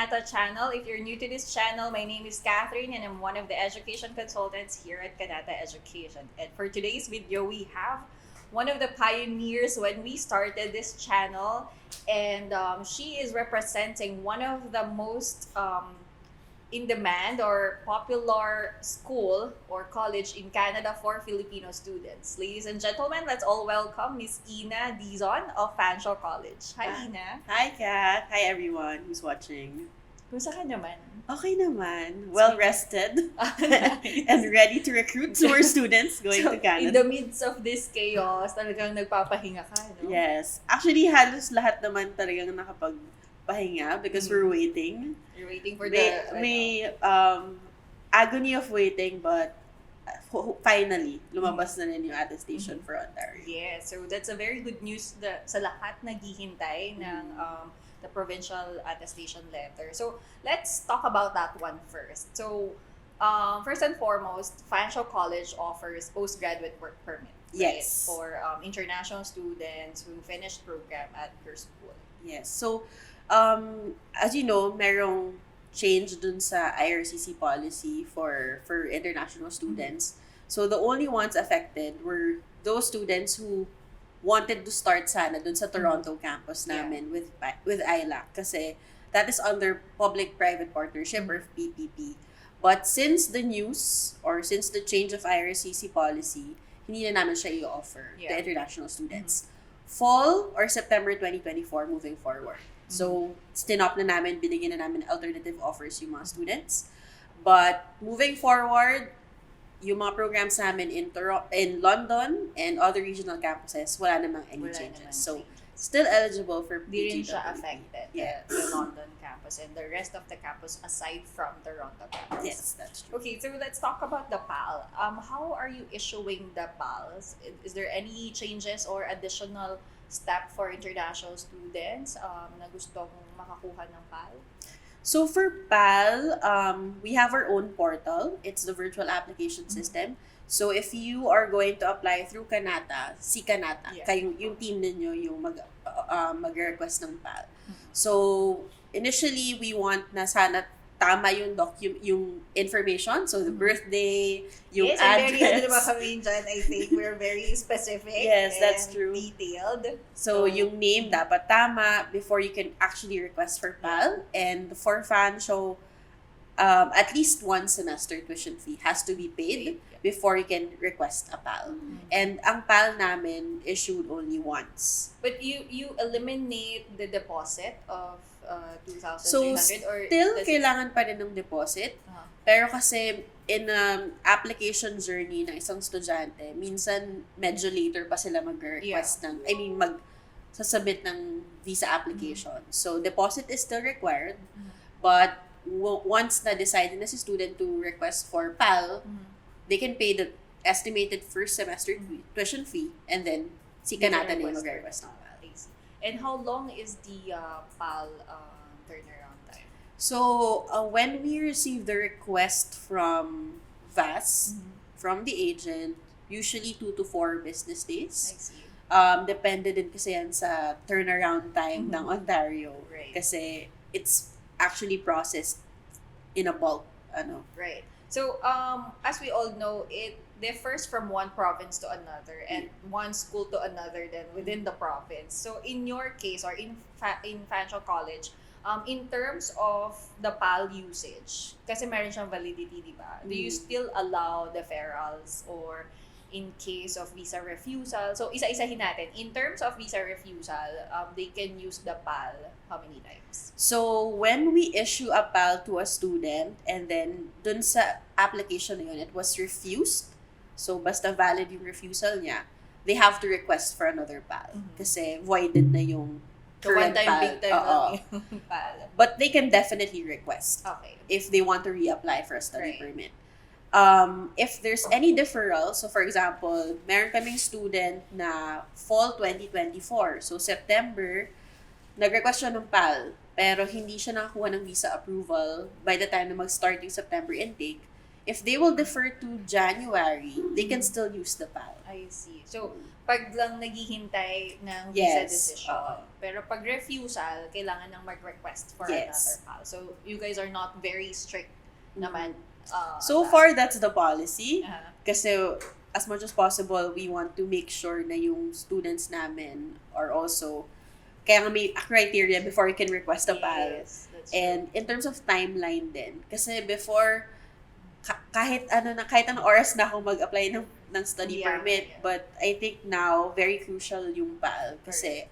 Kanata channel. If you're new to this channel, my name is Catherine and I'm one of the education consultants here at Kanata Education. And for today's video, we have one of the pioneers when we started this channel, and she is representing one of the most in demand or popular school or college in Canada for Filipino students. Ladies and gentlemen, let's all welcome Miss Inah Dizon of Fanshawe College. Hi, Inah. Hi, Kat. Hi, everyone who's watching. Kumusta ka naman? Okay naman. Well-rested Nice. and ready to recruit more students going to In the Canada. midst of this chaos, talagang nagpapahinga ka, no? Yes. Actually, halos lahat naman talagang nakapagpahinga because we're waiting. You're waiting for May agony of waiting, but finally, lumabas na rin yung attestation for Ontario. Yeah, so that's a very good news sa lahat naghihintay ng the provincial attestation letter. So let's talk about that one first. So first and foremost, Fanshawe College offers postgraduate work permit. Right? Yes. For international students who finished program at your school. Yes. So, as you know, merong change dun sa IRCC policy for international students. So, the only ones affected were those students who wanted to start sana dun sa Toronto campus namin with ILAC kasi that is under public-private partnership or PPP. But since the news or since the change of IRCC policy, hindi na namin siya i-offer to international students. Fall or September 2024 moving forward. So, stinop na namin, binigyan na namin alternative offers yung mga students. But moving forward, yung mga programs namin in London and other regional campuses, wala namang any changes. So, still eligible for Di rin PGWP. siya affected, Yes. the London campus and the rest of the campus aside from Toronto campus. Yes, that's true. Okay, so let's talk about the PAL. How are you issuing the PALs? Is there any changes or additional step for international students na gustong makakuha ng PAL? So for PAL, we have our own portal. It's the virtual application system. So if you are going to apply through Kanata, si Kanata, kayong yung team ninyo yung mag-request ng PAL. So initially we want na sana tama yung yung information, so the birthday, yung yes, address. Yes, very kami dyan, I think we're very specific. Yes, and that's true. Detailed. So yung name dapat tama before you can actually request for PAL. And for Fanshawe, at least one semester tuition fee has to be paid before you can request a PAL. And ang PAL namin issued only once. But you eliminate the deposit of 2,300 So, or still kailangan pa rin ng deposit. Pero kasi in application journey ng isang estudyante, minsan medyo later pa sila mag-request ng, sasubmit ng visa application. So, deposit is still required. But once na-decide na si student to request for PAL, they can pay the estimated first semester tuition fee and then si Kanata na yung mag-request ng PAL. And how long is the PAL turnaround time? So, when we receive the request from VAS, from the agent, usually 2 to 4 business days. I see. Depende din kasi yan sa turnaround time ng Ontario. Right. Kasi it's actually processed in a bulk. Right. So, as we all know, it differs from one province to another and one school to another then within the province. So, in your case or in Fanshawe College, in terms of the PAL usage, kasi meron siyang validity, di ba? Do you still allow deferrals or in case of visa refusal? So, isa-isahin natin. In terms of visa refusal, they can use the PAL how many times? So, when we issue a PAL to a student and then dun sa application na yun, it was refused. So, basta valid yung refusal niya, they have to request for another PAL. Kasi voided na yung current one time, PAL. big time lang yung PAL. But they can definitely request Okay. if they want to reapply for a study Right. permit. If there's any deferral, so for example, meron kaming student na fall 2024, so September, nag-request siya ng PAL, pero hindi siya nakakuha ng visa approval by the time na mag-start yung September intake, if they will defer to January, they can still use the PAL. I see. So, pag lang naghihintay ng visa Yes. decision. Pero pag refusal, kailangan nang mag-request for Yes. another PAL. So, you guys are not very strict naman. So that. far, that's the policy. Uh-huh. Kasi as much as possible, we want to make sure na yung students namin are also, kaya nga may criteria before you can request a PAL. Yes, that's And in terms of timeline din, kasi before, kahit anong oras na ako mag-apply ng study Yeah, permit, yeah. but I think now, very crucial yung PAL. Kasi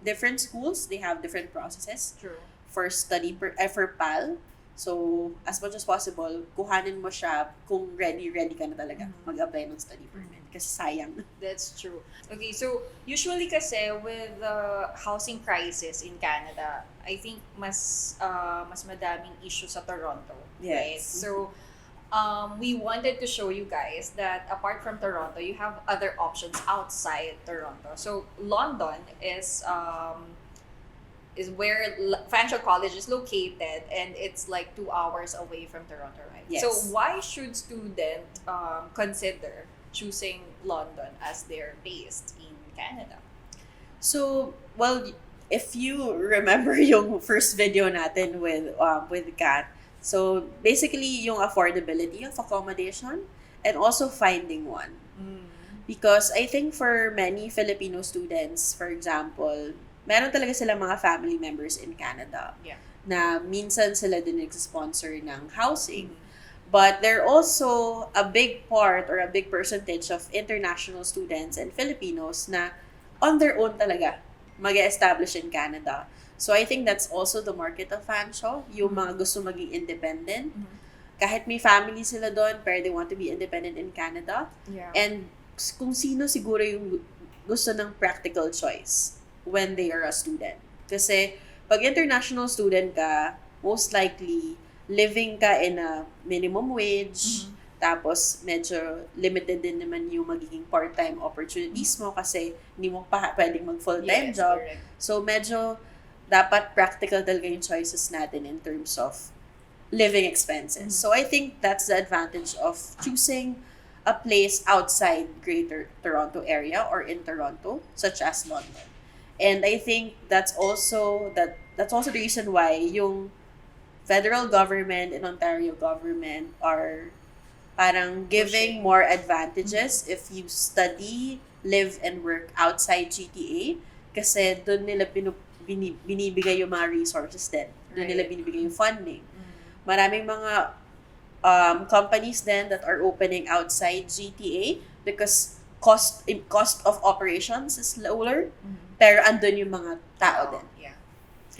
different schools, they have different processes true. for for PAL. So, as much as possible, kuhanin mo siya kung ready ka na talaga mag-apply ng study permit. Kasi sayang. That's true. Okay, so usually kasi with the housing crisis in Canada, I think mas madaming issue sa Toronto, right? Yes. So we wanted to show you guys that apart from Toronto, you have other options outside Toronto. So London is where Fanshawe College is located, and it's like 2 hours away from Toronto, right? Yes. So why should student consider choosing London as they're based in Canada? So, well, if you remember yung first video natin with Kat, so basically yung affordability of accommodation and also finding one. Because I think for many Filipino students, for example, meron talaga silang mga family members in Canada. Yeah. Na minsan sila din nag-sponsor ng housing. But there are also a big part or a big percentage of international students and Filipinos na on their own talaga mag-establish in Canada. So I think that's also the market of Fanshawe, yung mga gusto maging independent. Kahit may family sila doon, pero they want to be independent in Canada. Yeah. And kung sino siguro yung gusto ng practical choice when they are a student. Kasi pag international student ka, most likely living ka in a minimum wage, tapos medyo limited din naman yung magiging part-time opportunities mo kasi hindi mo pa pwedeng mag-full-time Yes, job. correct. So medyo dapat practical talaga yung choices natin in terms of living expenses. So I think that's the advantage of choosing a place outside Greater Toronto area or in Toronto, such as London. And I think that's also the reason why yung federal government and Ontario government are parang giving Pushing. more advantages if you study, live, and work outside GTA kasi doon nila binibigay yung mga resources din. Doon nila Right. binibigay yung funding. Maraming mga companies then that are opening outside GTA because cost of operations is lower, pero andun yung mga tao din. Yeah.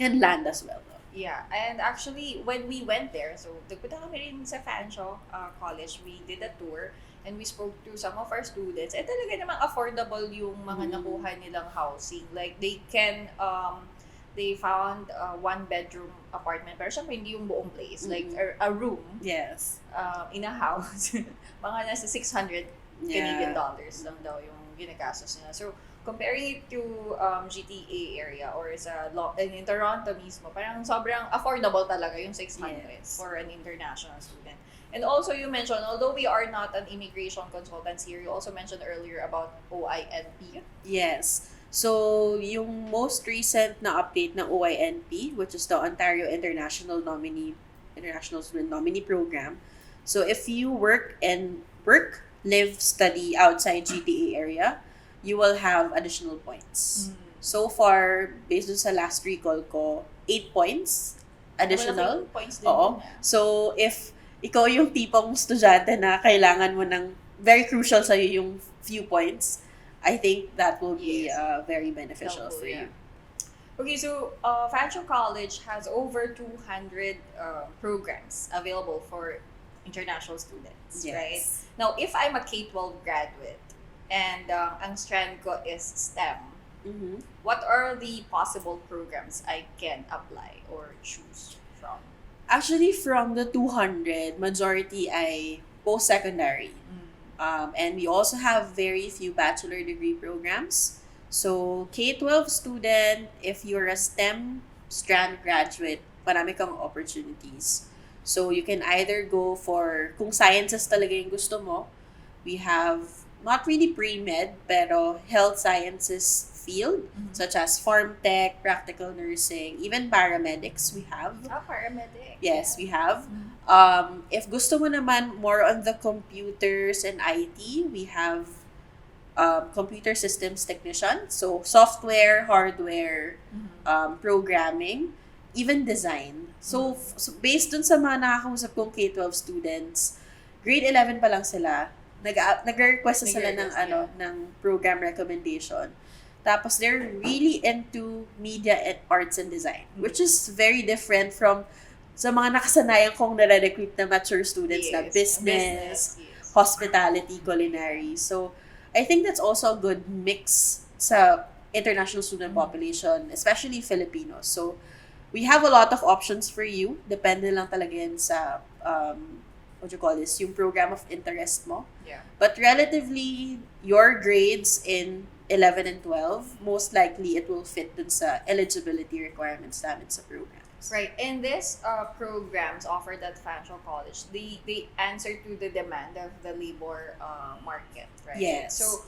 And land as well. Yeah, and actually, when we went there, so nagpunta kami rin sa Fanshawe College, we did a tour, and we spoke to some of our students, and talaga namang affordable yung mga nakuha nilang housing. Like, they found a one-bedroom apartment, pero syempre hindi yung buong place, like a room, Yes. in a house, mga nasa 600 Canadian dollars lang daw yung ginagastos nila. So, comparing it to GTA area or in Toronto mismo, parang sobrang affordable talaga yung 600 Yes. for an international student. And also, you mentioned, although we are not an immigration consultants here, you also mentioned earlier about OINP. Yes. So, yung most recent na update ng OINP, which is the Ontario International Student Nominee Program. So, if you work, live, study outside GTA area, you will have additional points. So far, based dun sa last recall ko, 8 points additional. Malaking points din Oo. yun, ah. So, if ikaw yung tipong estudyante na kailangan mo ng very crucial sa'yo yung few points, I think that will be Yes. Very beneficial Helpful, for yeah. you. Okay, so Fanshawe College has over 200 programs available for international students, Yes. right? Now, if I'm a K-12 graduate and ang strand ko is STEM, what are the possible programs I can apply or choose from? Actually, from the 200, majority ay post-secondary. And we also have very few bachelor degree programs. So, K-12 student, if you're a STEM strand graduate, marami kang opportunities. So, you can either go for, kung sciences talaga yung gusto mo, we have, not really pre-med, pero health sciences field, such as farm tech, practical nursing, even paramedics we have. Paramedic. Yes, we have. If gusto mo naman more on the computers and IT, we have computer systems technician. So, software, hardware, programming, even design. So, based dun sa mga nakakausap kong K-12 students, grade 11 pa lang sila, nag-request na sila ng, ng program recommendation. Tapos, they're really into media and arts and design, which is very different from sa mga nakasanayan kong nare-recruit na mature students na business, hospitality, culinary. So, I think that's also a good mix sa international student population, especially Filipinos. So, we have a lot of options for you. Depende lang talaga yan sa, what you call this, yung program of interest mo. Yeah. But relatively, your grades in 11 and 12, most likely it will fit dun sa eligibility requirements namin sa programs. Right. And these programs offered at Fanshawe College, they answer to the demand of the labor market, right? Yes. So,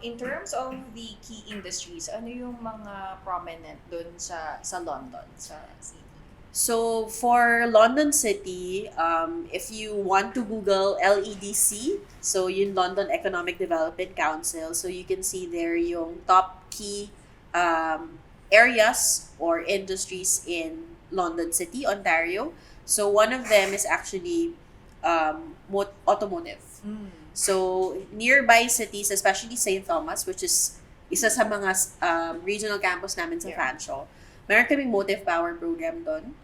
in terms of the key industries, ano yung mga prominent dun sa London, sa city? So, for London City, if you want to Google LEDC, so yung London Economic Development Council, so you can see there yung top key areas or industries in London City, Ontario. So, one of them is actually automotive. So, nearby cities, especially St. Thomas, which is isa sa mga regional campus namin sa Fanshawe, meron kaming motive power program doon.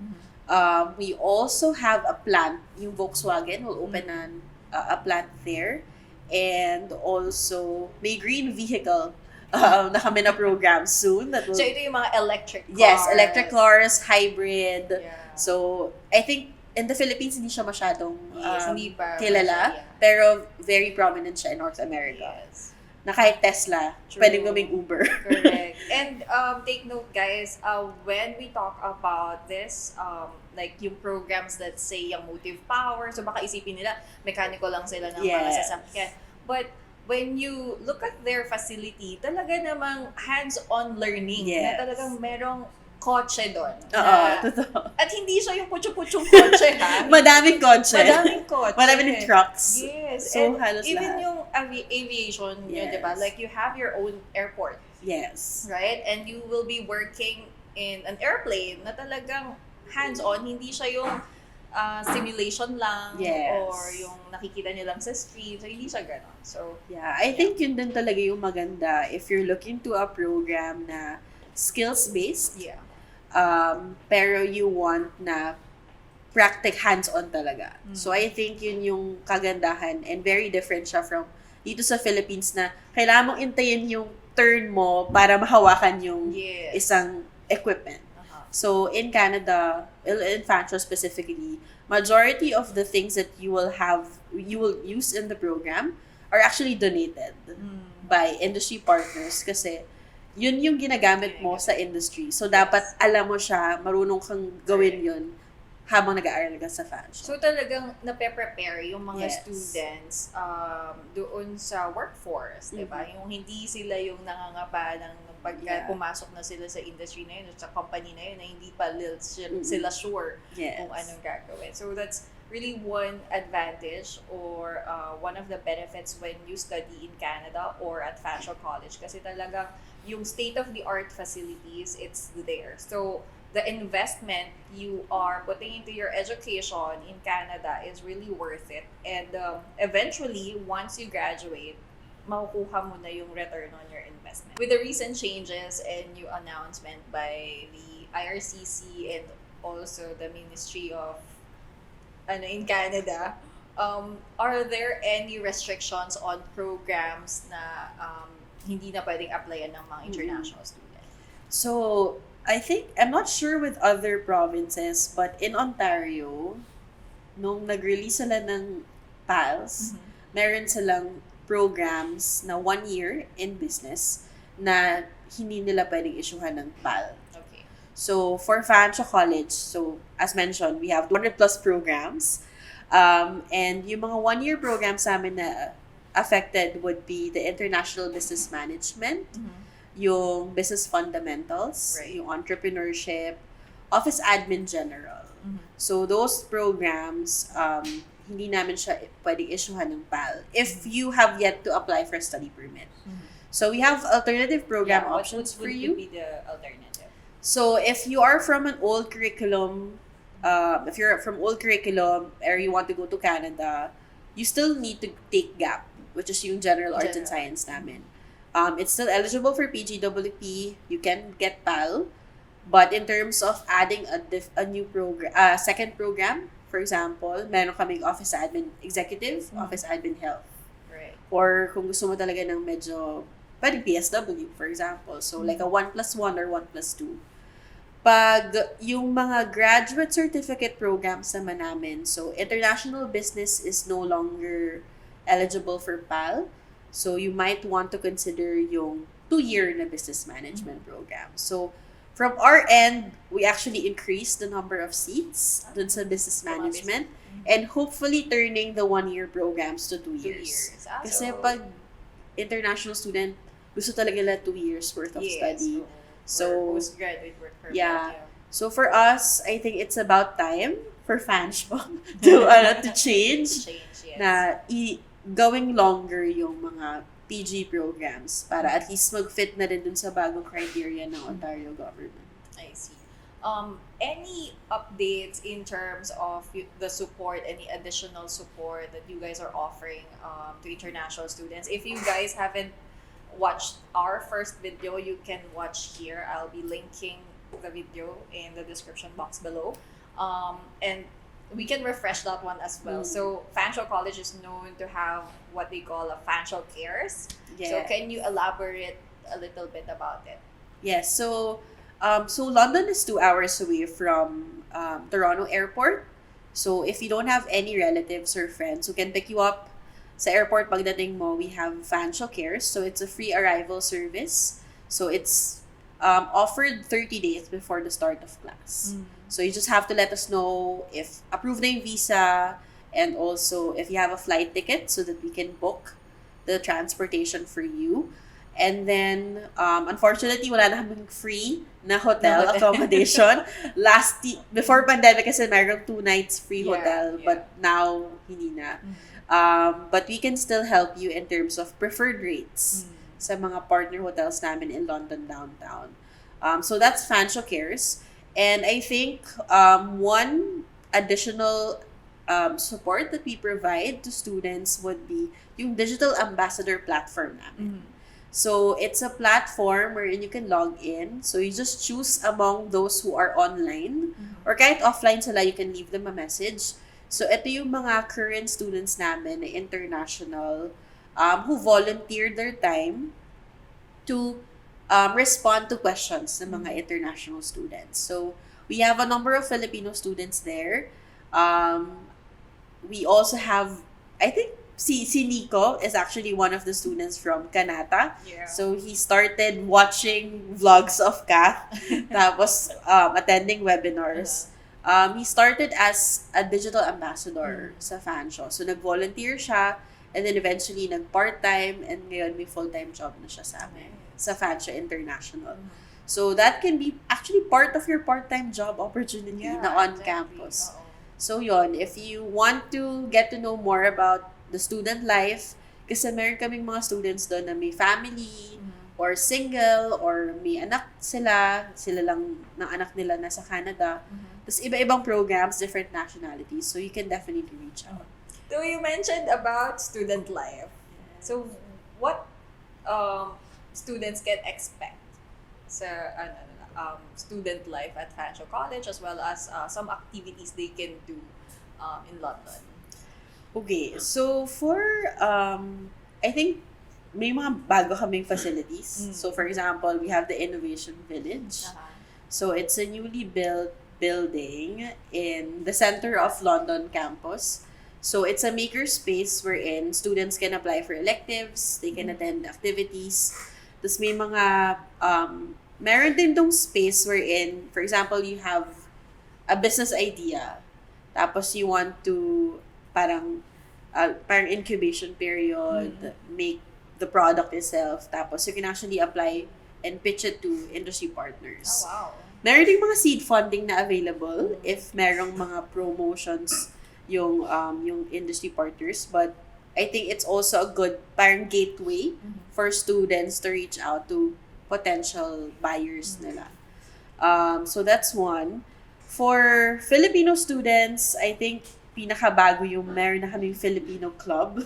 We also have a plant, yung Volkswagen will open a plant there. And also, may green vehicle na kami na program soon. That will, so, ito yung mga electric cars. Yes, electric cars, hybrid. Yeah. So, I think in the Philippines, hindi siya masyadong hindi pa kilala. Pero very prominent siya in North America. Yes. Na kahit Tesla, pwedeng gawing Uber. Correct. And take note, guys, when we talk about this, like yung programs that say yung motive power, so baka isipin nila, mechanical lang sila ng mga sasakyan. But when you look at their facility, talaga namang hands-on learning. Yes. Na talagang merong kotse doon. Oo, totoo. At hindi siya yung putyo-putyong kotse, ha? Madaming kotse. Madaming kotse. Madaming trucks. Yes. So, and halos even lahat. yung aviation, yun, Yes. diba? Like, you have your own airport. Yes. Right? And you will be working in an airplane na talagang hands-on, hindi siya yung simulation lang or yung nakikita niyo lang sa screen. So, hindi siya gano'n. So, yeah, I think yun din talaga yung maganda if you're looking to a program na skills-based. Yeah. Pero you want na hands-on talaga. So, I think yun yung kagandahan and very different siya from dito sa Philippines na kailangan mong intayin yung turn mo para mahawakan yung isang equipment. So, in Canada, in Fanshawe specifically, majority of the things that you will use in the program are actually donated by industry partners kasi yun yung ginagamit mo sa industry. So, dapat alam mo siya, marunong kang gawin yun habang nag-aaral ka sa Fanshawe. So, talagang nape-prepare yung mga students doon sa workforce, diba? Yung hindi sila yung nangangapa ng pagka pumasok na sila sa industry na yun, sa company na yun, na hindi pa sila sure kung anong gagawin. So, that's really one advantage or one of the benefits when you study in Canada or at Fanshawe College kasi talagang yung state-of-the-art facilities, it's there. So, the investment you are putting into your education in Canada is really worth it. And eventually, once you graduate, makukuha mo na yung return on your investment. With the recent changes and new announcement by the IRCC and also the Ministry of in Canada, are there any restrictions on programs na hindi na pwedeng applyan ng mga international students? So, I think, I'm not sure with other provinces, but in Ontario, nung nag-release sila ng PALS, meron silang programs na 1 year in business na hindi nila pwedeng issuehan ng PAL. Okay. So, for Fanshawe College, so as mentioned, we have 200 plus programs. And yung mga one-year programs namin na affected would be the International Business Management, yung Business Fundamentals, Right. yung Entrepreneurship, Office Admin General. So those programs, hindi namin siya pwedeng issuehan ng PAL if you have yet to apply for a study permit. So we have alternative program options for you. What would be the alternative? So if you are from an old curriculum, if you're from old curriculum or you want to go to Canada, you still need to take GAP, which is yung General Arts and Science namin. It's still eligible for PGWP. You can get PAL. But in terms of adding a new program, second program, for example, meron kaming Office Admin Executive, Office Admin Health. Right. Or kung gusto mo talaga ng medyo, pwedeng PSW, for example. So, like a 1+1 or 1+2. Pag yung mga graduate certificate programs naman namin, so international business is no longer eligible for PAL. So, you might want to consider yung 2-year na business management program. So, from our end, we actually increased the number of seats dun sa business management and hopefully turning the 1-year programs to 2 years. Kasi pag international student, gusto talaga nila 2 years worth of study. So, postgraduate work permit. Yeah. So for us, I think it's about time for Fanshawe to change. Yes. Na going longer yung mga PG programs para at least mag-fit na rin dun sa bagong criteria ng Ontario government. I see. Any updates in terms of the support, any additional support that you guys are offering to international students? If you guys haven't watched our first video, you can watch here. I'll be linking the video in the description box below. And we can refresh that one as well. So Fanshawe College is known to have what they call a Fanshawe Cares. Yeah. So can you elaborate a little bit about it? Yes. So London is 2 hours away from Toronto Airport. So if you don't have any relatives or friends who can pick you up sa airport pagdating mo, we have Fanshawe Cares. So it's a free arrival service. So it's offered 30 days before the start of class. So you just have to let us know if approved na yung visa and also if you have a flight ticket so that we can book the transportation for you. And then, unfortunately, wala na kaming free na hotel accommodation. Before pandemic kasi mayroong 2 nights free hotel, but now, hindi na. But we can still help you in terms of preferred rates sa mga partner hotels namin in London downtown. So that's Fanshawe Cares. And I think one additional support that we provide to students would be yung digital ambassador platform namin. So it's a platform wherein you can log in. So you just choose among those who are online or kahit offline sila, you can leave them a message. So ito yung mga current students namin na international who volunteered their time to respond to questions ng mga international students. So we have a number of Filipino students there. We also have, I think, si Nico is actually one of the students from Kanata. Yeah. So he started watching vlogs of Kath, tapos attending webinars. He started as a digital ambassador sa Fanshawe. So nag-volunteer siya and then eventually nag-part-time and ngayon may full-time job na siya sa amin sa Fanshawe International. So that can be actually part of your part-time job opportunity na on campus. So yon, if you want to get to know more about the student life, kasi meron kaming mga students doon na may family or single or may anak sila lang ng anak nila nasa Canada. Tapos iba-ibang programs, different nationalities. So you can definitely reach out. So you mentioned about student life. So what students can expect sa student life at Fanshawe College as well as some activities they can do in London? Okay, so for, I think, may mga bago kaming facilities. So for example, we have the Innovation Village. So it's a newly built building in the center of London campus. So it's a maker space wherein students can apply for electives, they can attend activities. Tapos may mga, meron din tong space wherein, for example, you have a business idea. Tapos you want to parang parang incubation period, make the product itself. Tapos you can actually apply and pitch it to industry partners. Oh, wow. Meron ding mga seed funding na available if merong mga promotions yung industry partners, but I think it's also a good parang gateway for students to reach out to potential buyers nila. So that's one. For Filipino students, I think pinakabago yung meron na kaming Filipino club.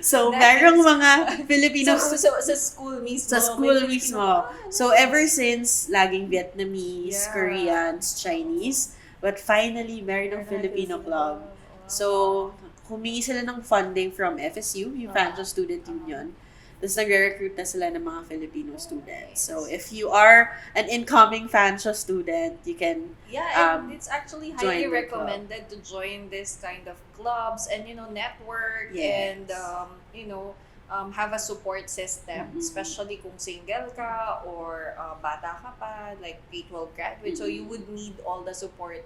So, Nice. merong mga Filipino So, sa school mismo. sa school may mismo. Filipino- So, ever since, laging Vietnamese, Yeah. Koreans, Chinese, but finally, meron ng Filipino club. So, humingi sila ng funding from FSU, yung Fanshawe Student Union. Tapos nagre-recruit na sila ng mga Filipino students. So, if you are an incoming Fanshawe student, you can Yeah, and it's actually highly join the club. recommended to join this kind of clubs and, network Yes. and, have a support system, especially kung single ka or bata ka pa, like K-12 graduate. So, you would need all the support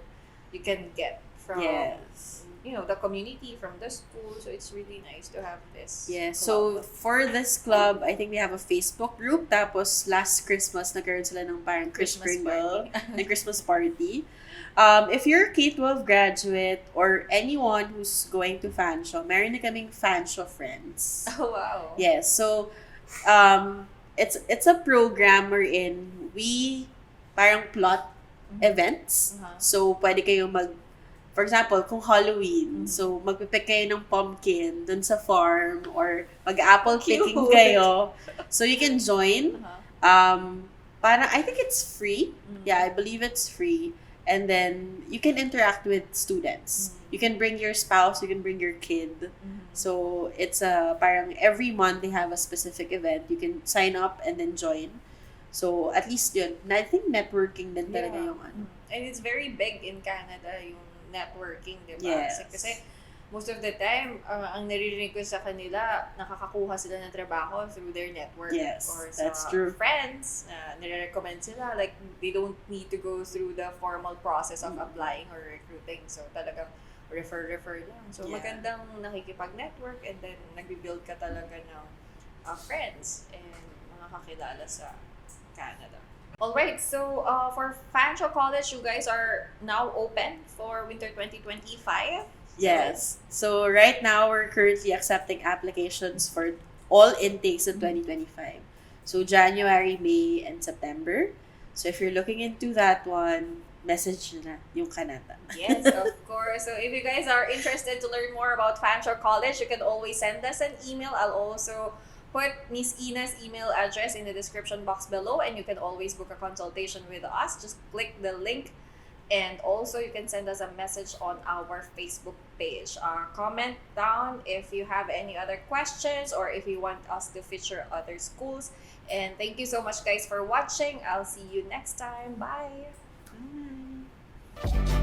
you can get from, yes. the community, from the school. So, it's really nice to have this Yes. club. So, for this club, I think we have a Facebook group. Tapos, last Christmas, nagkaroon sila ng parang Christmas Sprinkle, party. na Christmas party. If you're a K-12 graduate or anyone who's going to Fanshawe, meron na kaming Fanshawe Friends. Oh, wow. Yes. So, it's a program wherein we parang plot events. So, pwede kayo for example, kung Halloween, so magpipick kayo ng pumpkin dun sa farm or mag-apple picking Cute. kayo. So, you can join. Parang, I think it's free. Yeah, I believe it's free. And then, you can interact with students. You can bring your spouse, you can bring your kid. So, it's parang every month they have a specific event. You can sign up and then join. So, at least yun. I think networking din talaga yung ano. And it's very big in Canada, yung networking, di ba? Yes. Kasi most of the time, ang naririnig ko sa kanila, nakakakuha sila ng trabaho through their network. Yes, Or sa that's true. friends, nire-recommend sila. Like, they don't need to go through the formal process of applying or recruiting. So, talagang refer lang. So, Yeah. magandang nakikipag-network and then nag-build ka talaga ng friends and mga kakilala sa Canada. Alright, so for Fanshawe College, you guys are now open for winter 2025. Yes. So, right now, we're currently accepting applications for all intakes in 2025. So, January, May, and September. So, if you're looking into that one, message na yung Kanata. Yes, of course. So if you guys are interested to learn more about Fanshawe College, you can always send us an email. I'll also put Miss Inah's email address in the description box below, and you can always book a consultation with us. Just click the link, and also you can send us a message on our Facebook page. Comment down if you have any other questions or if you want us to feature other schools. And thank you so much, guys, for watching. I'll see you next time. Bye. Bye.